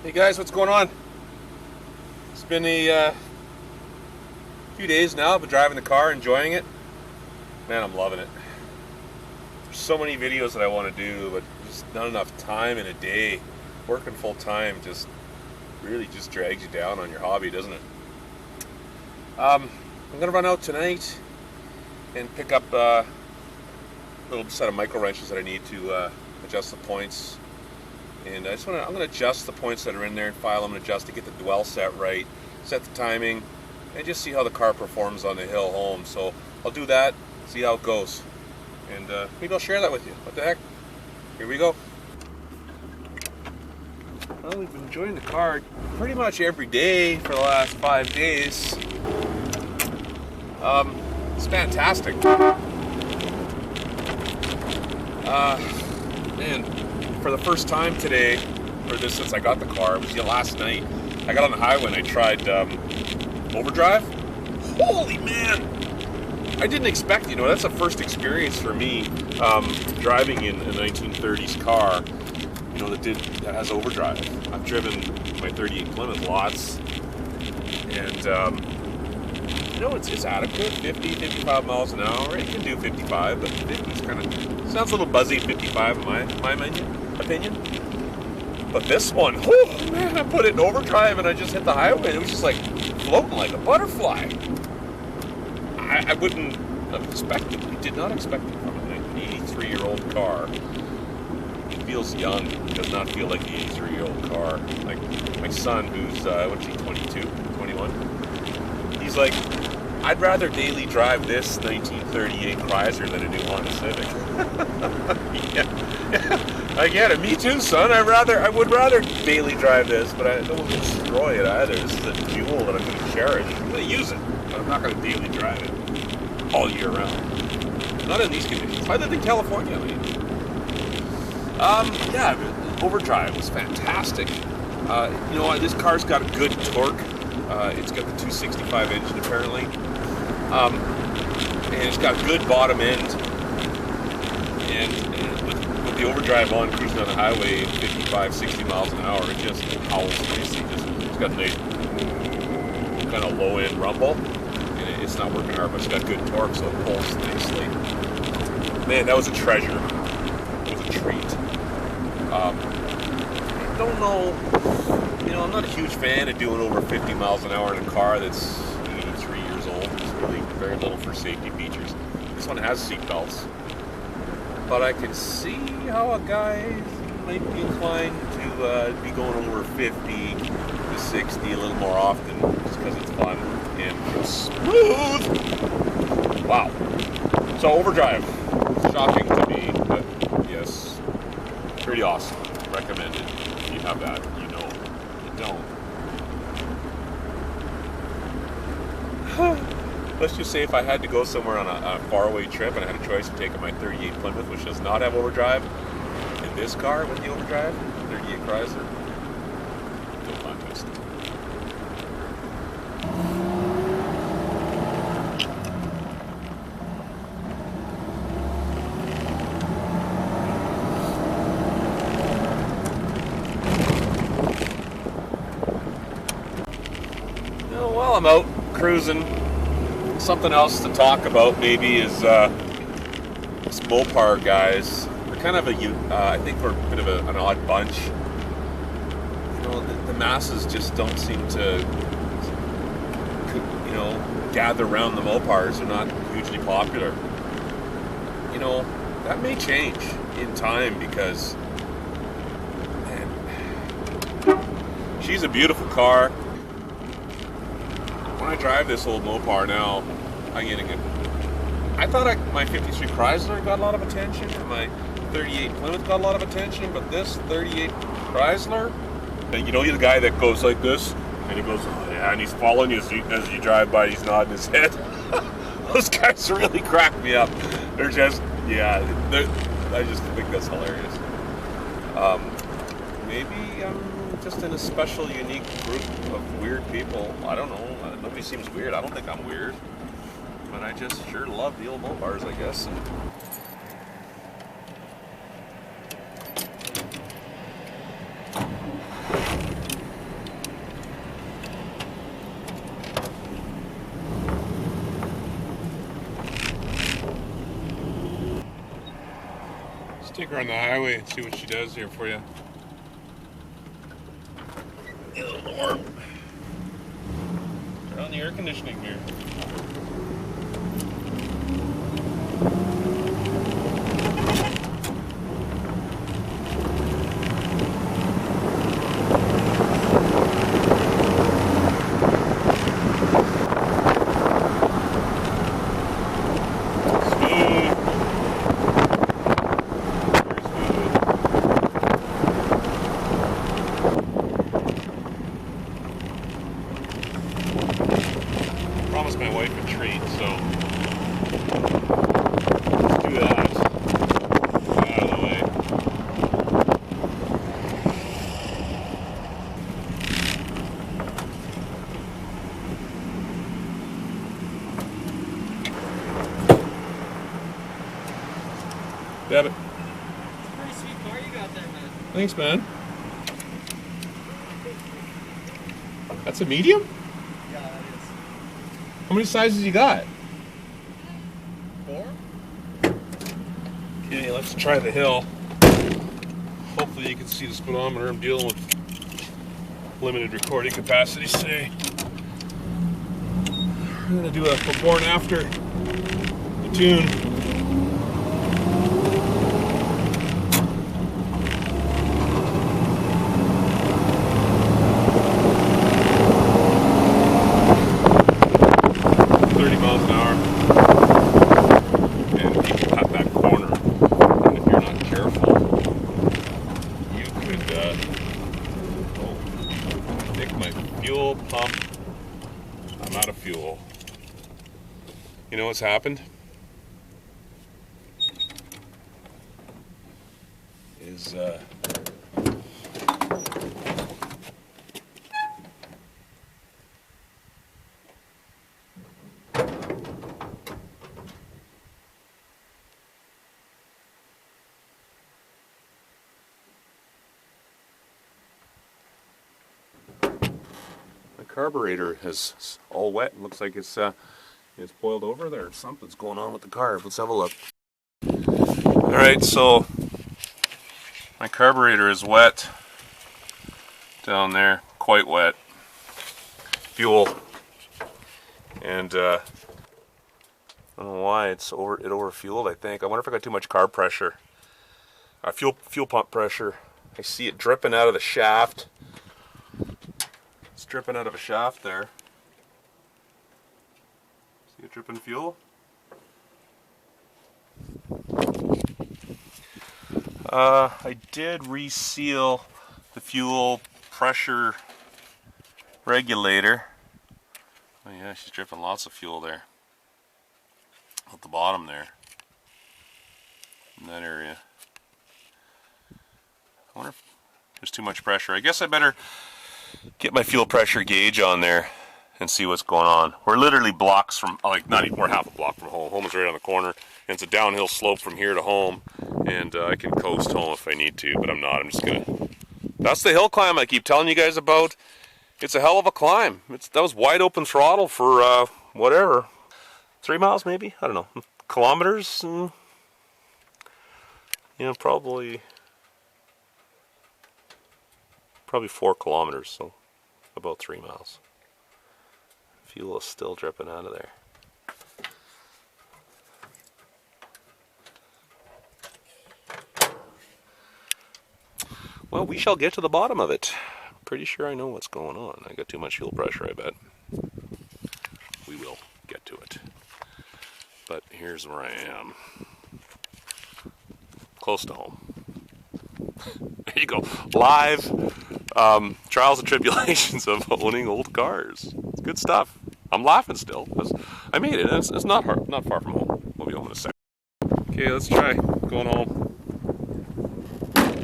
Hey guys, what's going on? It's been a few days now. I've been driving the car, enjoying it. Man, I'm loving it. There's so many videos that I want to do, but just not enough time in a day. Working full time just really just drags you down on your hobby, doesn't it? I'm gonna run out tonight and pick up a little set of micro wrenches that I need to adjust the points. And I'm going to adjust the points that are in there and file them and adjust to get the dwell set right, set the timing, and just see how the car performs on the hill home. So I'll do that, see how it goes, and maybe I'll share that with you. What the heck? Here we go. Well, we've been enjoying the car pretty much every day for the last 5 days. It's fantastic. Man. For the first time today, since I got the car, it was last night. I got on the highway and I tried overdrive. Holy man! I didn't expect, that's a first experience for me driving in a 1930s car, that has overdrive. I've driven my 38 Plymouth lots, and it's adequate, 50, 55 miles an hour. It can do 55, but 50 sounds a little buzzy. 55 in my opinion. But this one, man, I put it in overdrive and I just hit the highway and it was just like floating like a butterfly. I wouldn't have expected, did not expect it from an 83-year-old car. It feels young. It does not feel like the 83-year-old car. Like my son, who's, 22, 21, he's like, I'd rather daily drive this 1938 Chrysler than a new Honda Civic. yeah, I get it. Me too, son. I would rather daily drive this, but I don't want to destroy it either. This is a fuel that I'm going to cherish. I'm going to use it, but I'm not going to daily drive it all year round. Not in these conditions. Other than California, I mean. Yeah, overdrive was fantastic. This car's got a good torque. It's got the 265 engine apparently. And it's got good bottom end. And with the overdrive on, cruising on the highway 55, 60 miles an hour, it just howls nicely. It's got a nice kind of low end rumble. And it's not working hard, but it's got good torque, so it pulls nicely. Man, that was a treasure. It was a treat. I don't know. I'm not a huge fan of doing over 50 miles an hour in a car that's 83 years old. It's really very little for safety features. This one has seat belts. But I can see how a guy might be inclined to be going over 50 to 60 a little more often just because it's fun and smooth. Wow. So overdrive. Shocking to me, but yes, pretty awesome. Recommended. If you have that, don't. Let's just say if I had to go somewhere on a faraway trip and I had a choice of taking my 38 Plymouth, which does not have overdrive, and this car with the overdrive, 38 Chrysler, no contest. While I'm out cruising, something else to talk about maybe is this Mopar guys. They're kind of I think we're a bit of an odd bunch. The masses just don't seem to, gather around the Mopars. They're not hugely popular. That may change in time because, man, she's a beautiful car. When I drive this old Mopar now, I thought my 53 Chrysler got a lot of attention, and my 38 Plymouth got a lot of attention, but this 38 Chrysler, and you're the guy that goes like this, and he goes, oh, yeah, and he's following you as you drive by, he's nodding his head. Those guys really crack me up. They're just, I just think that's hilarious. Maybe I'm just in a special, unique group of weird people. I don't know. Nobody seems weird. I don't think I'm weird. But I just sure love the old Mopars, I guess. Take her on the highway and see what she does here for you. Get a little warm. Turn on the air conditioning here. Promised my wife a treat, so let's do that. Get out of the way. Dab it. Pretty sweet car you got there, man. Thanks, man. That's a medium? Yeah, that is. How many sizes you got? 4? Okay, let's try the hill. Hopefully you can see the speedometer. I'm dealing with limited recording capacity today. We're gonna do a before and after the tune. Fuel pump. I'm out of fuel. You know what's happened? Is the carburetor is all wet. It looks like it's boiled over there. Something's going on with the carb. Let's have a look. Alright, so my carburetor is wet down there, quite wet. Fuel. And I don't know why it overfueled, I think. I wonder if I got too much carb pressure. Fuel pump pressure. I see it dripping out of the shaft. It's dripping out of a shaft there. See it dripping fuel? I did reseal the fuel pressure regulator. Oh yeah, she's dripping lots of fuel there. At the bottom there. In that area. I wonder if there's too much pressure. I guess I better get my fuel pressure gauge on there and see what's going on. We're literally blocks from, like, not even, we're half a block from home. Home is right on the corner, and it's a downhill slope from here to home, and I can coast home if I need to, but I'm not. I'm just gonna, that's the hill climb I keep telling you guys about. It's a hell of a climb. That was wide open throttle for, whatever, 3 miles maybe? I don't know. Kilometers? And, you know, probably 4 kilometers, so about 3 miles. Fuel is still dripping out of there. Well, we shall get to the bottom of it. Pretty sure I know what's going on. I got too much fuel pressure, I bet. We will get to it. But here's where I am. Close to home. There you go. Live trials and tribulations of owning old cars. It's good stuff. I'm laughing still. I made it. It's not hard, not far from home. We'll be home in a second. Okay, let's try going home.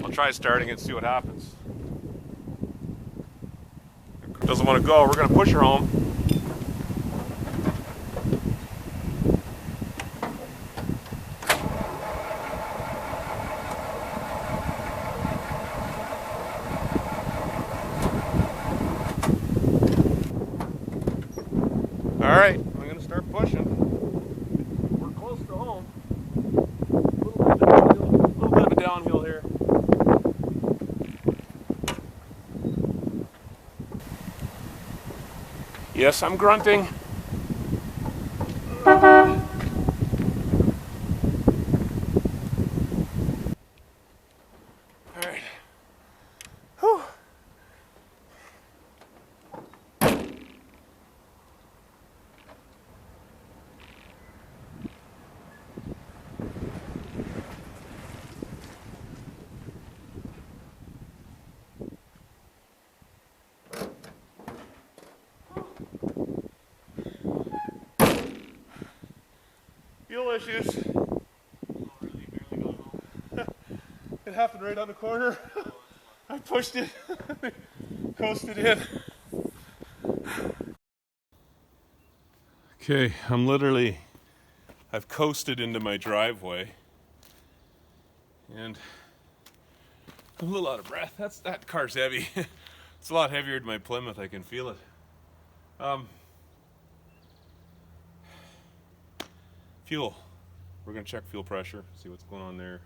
I'll try starting it and see what happens. Doesn't want to go. We're going to push her home. Alright, I'm going to start pushing. We're close to home. A little bit of a Yes, I'm grunting. Alright. Whew. Fuel issues. Oh, really? Barely got home. It happened right on the corner. I pushed it, coasted in. Okay, I've coasted into my driveway, and I'm a little out of breath. That car's heavy. It's a lot heavier than my Plymouth. I can feel it. Fuel. We're gonna check fuel pressure, see what's going on there.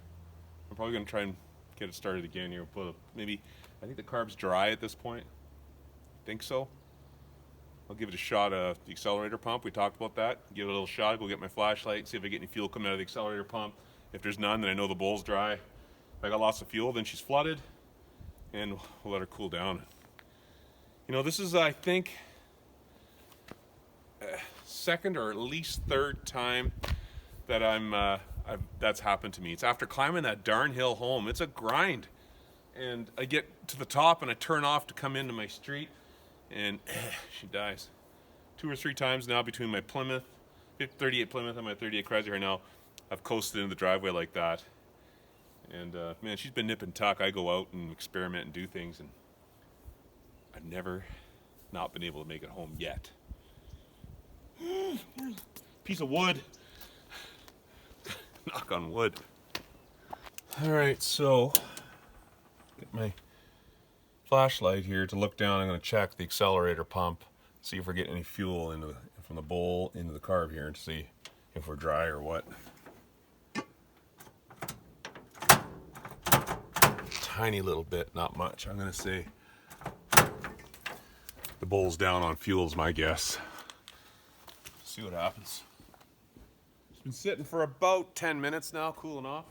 I'm probably gonna try and get it started again here. I think the carb's dry at this point. Think so. I'll give it a shot of the accelerator pump. We talked about that. Give it a little shot, go get my flashlight, see if I get any fuel coming out of the accelerator pump. If there's none, then I know the bowl's dry. If I got lots of fuel, then she's flooded, and we'll let her cool down. You know, this is, I think, second or at least third time that that's happened to me. It's after climbing that darn hill home. It's a grind. And I get to the top and I turn off to come into my street, and she dies. 2 or 3 times now between my Plymouth, 38 Plymouth and my 38 Chrysler right now, I've coasted into the driveway like that. And man, she's been nip and tuck. I go out and experiment and do things, and I've never not been able to make it home yet. Piece of wood. Knock on wood. All right, so get my flashlight here to look down. I'm going to check the accelerator pump, see if we're getting any fuel from the bowl into the carb here, and see if we're dry or what. Tiny little bit, not much. I'm going to say the bowl's down on fuel is my guess. See what happens. It's been sitting for about 10 minutes now, cooling off.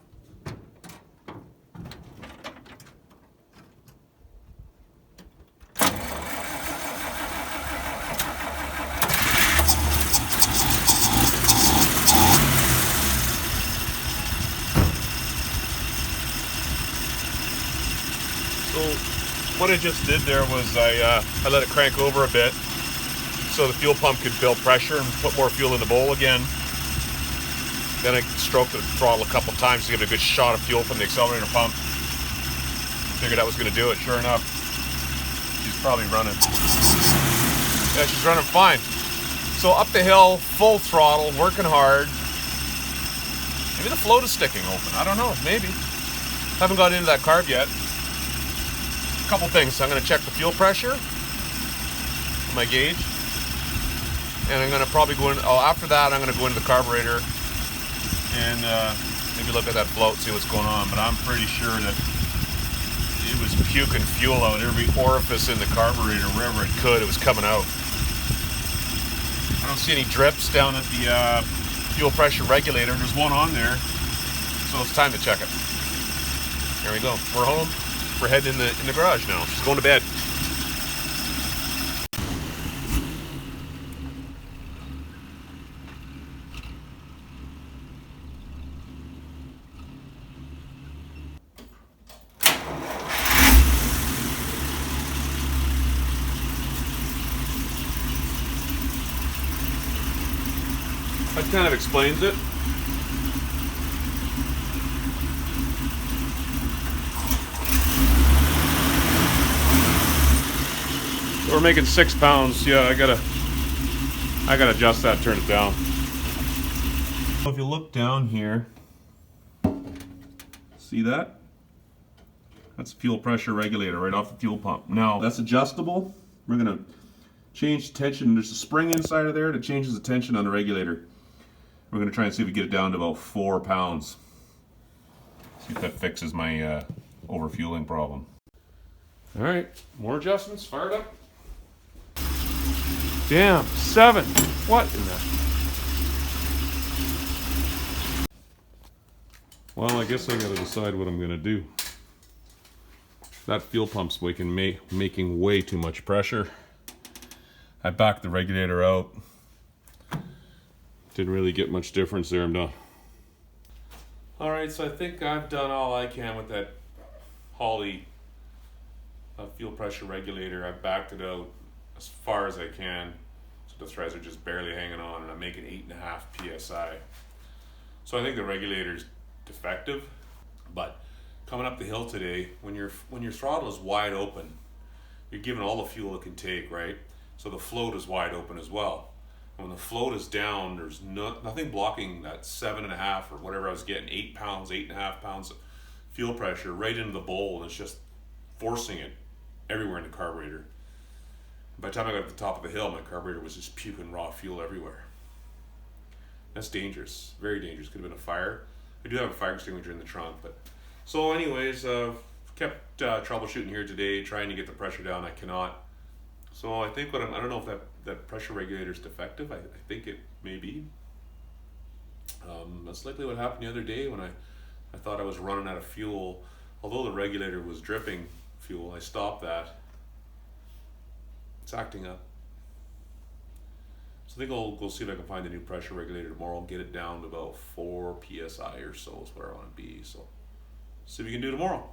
So what I just did there was I let it crank over a bit so the fuel pump could build pressure and put more fuel in the bowl again. Then I stroked the throttle a couple times to give it a good shot of fuel from the accelerator pump. Figured that was going to do it. Sure enough, she's probably running. Yeah, she's running fine. So up the hill, full throttle, working hard. Maybe the float is sticking open. I don't know. Maybe. Haven't got into that carb yet. A couple things. I'm going to check the fuel pressure on my gauge. And I'm going to probably go in. Oh, after that, I'm going to go into the carburetor and maybe look at that float, see what's going on. But I'm pretty sure that it was puking fuel out every orifice in the carburetor, wherever it could. It was coming out. I don't see any drips down at the fuel pressure regulator. There's one on there, so it's time to check it. There we go. We're home. We're heading in the garage now. She's going to bed. That kind of explains it. So we're making 6 pounds. Yeah, I gotta adjust that, turn it down. If you look down here, see that? That's a fuel pressure regulator right off the fuel pump. Now that's adjustable. We're gonna change tension. There's a spring inside of there that changes the tension on the regulator. We're going to try and see if we get it down to about 4 pounds. See if that fixes my overfueling problem. All right, more adjustments, fired up. Damn, 7. What in the... Well, I guess I gotta decide what I'm gonna do. That fuel pump's making way too much pressure. I backed the regulator out. Didn't really get much difference there, I'm done. Alright, so I think I've done all I can with that Holley fuel pressure regulator. I've backed it out as far as I can. So the threads are just barely hanging on, and I'm making 8.5 psi. So I think the regulator's defective, but coming up the hill today, when your throttle is wide open, you're giving all the fuel it can take, right? So the float is wide open as well. And when the float is down, there's nothing blocking that 7.5 or whatever I was getting, 8 pounds, 8.5 pounds of fuel pressure right into the bowl, and it's just forcing it everywhere in the carburetor. By the time I got to the top of the hill, my carburetor was just puking raw fuel everywhere. That's dangerous, very dangerous. Could have been a fire. I do have a fire extinguisher in the trunk, but so anyways, kept troubleshooting here today, trying to get the pressure down. I cannot. So I think I don't know if that pressure regulator is defective. I think it may be. That's likely what happened the other day when I thought I was running out of fuel. Although the regulator was dripping fuel, I stopped that. It's acting up. So I think I'll go see if I can find a new pressure regulator tomorrow and get it down to about 4 psi or so is where I want to be. So see what we can do tomorrow.